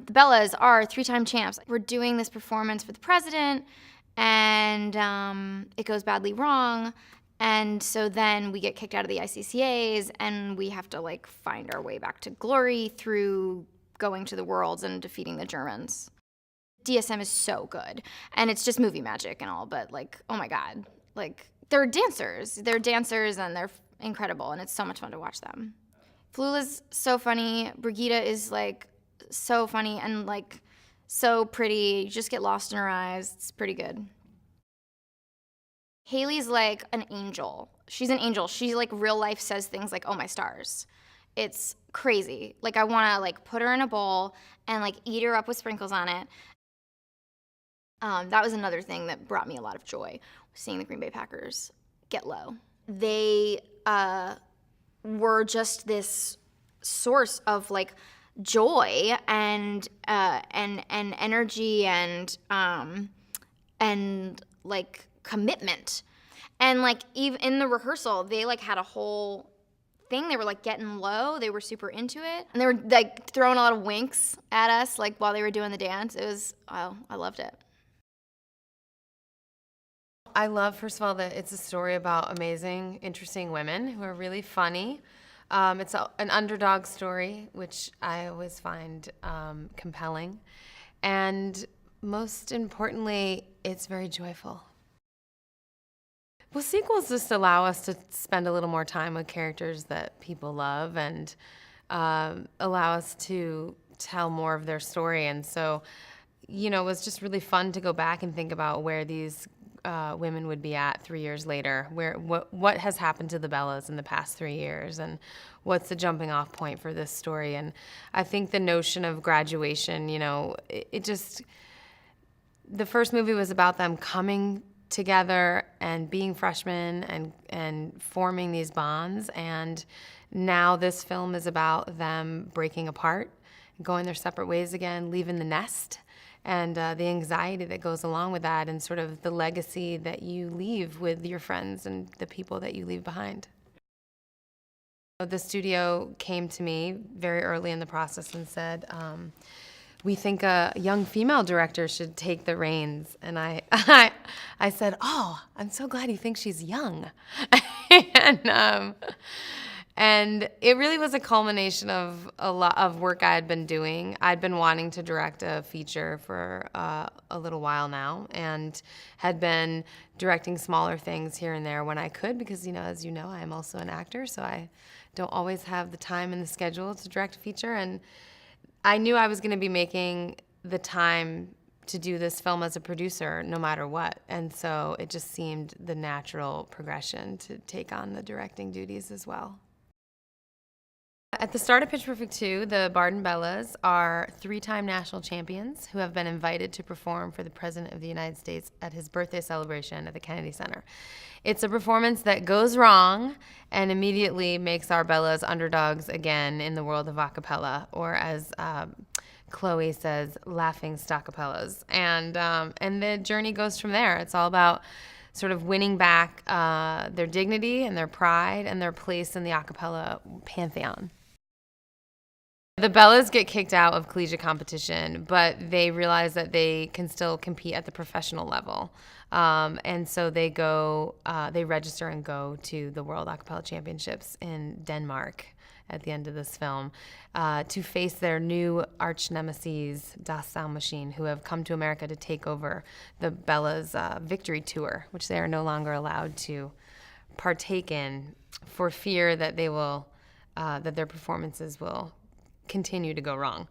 The Bellas are 3-time champs. We're doing this performance for the president, and it goes badly wrong. And so then we get kicked out of the ICCAs, and we have to like find our way back to glory through going to the Worlds and defeating the Germans. DSM is so good, and it's just movie magic and all, but like, oh my God, like they're dancers and they're incredible, and it's so much fun to watch them. Flula's so funny. Brigitte is like so funny and like so pretty. You just get lost in her eyes. It's pretty good. Haley's like an angel. She's an angel. She like real life says things like, "Oh my stars." It's crazy. Like I want to like put her in a bowl and like eat her up with sprinkles on it. That was another thing that brought me a lot of joy, seeing the Green Bay Packers get low. They were just this source of like joy and energy and like commitment. And like even in the rehearsal, they like had a whole thing. They were like getting low. They were super into it, and they were like throwing a lot of winks at us like while they were doing the dance. It was, oh, I loved it. I love, first of all, that it's a story about amazing, interesting women who are really funny. It's an underdog story, which I always find compelling. And most importantly, it's very joyful. Well, sequels just allow us to spend a little more time with characters that people love and allow us to tell more of their story. And so, you know, it was just really fun to go back and think about where these women would be at 3 years later, what has happened to the Bellas in the past 3 years, and what's the jumping off point for this story. And I think the notion of graduation, you know, it just, the first movie was about them coming together and being freshmen and forming these bonds, and now this film is about them breaking apart, going their separate ways again, leaving the nest, and the anxiety that goes along with that, and sort of the legacy that you leave with your friends and the people that you leave behind. The studio came to me very early in the process and said, we think a young female director should take the reins. And I said, oh, I'm so glad he thinks she's young. And it really was a culmination of a lot of work I had been doing. I'd been wanting to direct a feature for a little while now, and had been directing smaller things here and there when I could, because, you know, as you know, I am also an actor, so I don't always have the time in the schedule to direct a feature. And I knew I was going to be making the time to do this film as a producer no matter what. And so it just seemed the natural progression to take on the directing duties as well. At the start of Pitch Perfect 2, the Barden Bellas are 3-time national champions who have been invited to perform for the President of the United States at his birthday celebration at the Kennedy Center. It's a performance that goes wrong and immediately makes our Bellas underdogs again in the world of a cappella, or as Chloe says, laughing stockapellas. And the journey goes from there. It's all about sort of winning back their dignity and their pride and their place in the a cappella pantheon. The Bellas get kicked out of collegiate competition, but they realize that they can still compete at the professional level. And so they register and go to the World A Cappella Championships in Denmark at the end of this film to face their new arch nemesis, Das Sound Machine, who have come to America to take over the Bellas' victory tour, which they are no longer allowed to partake in for fear that they will, that their performances will continue to go wrong.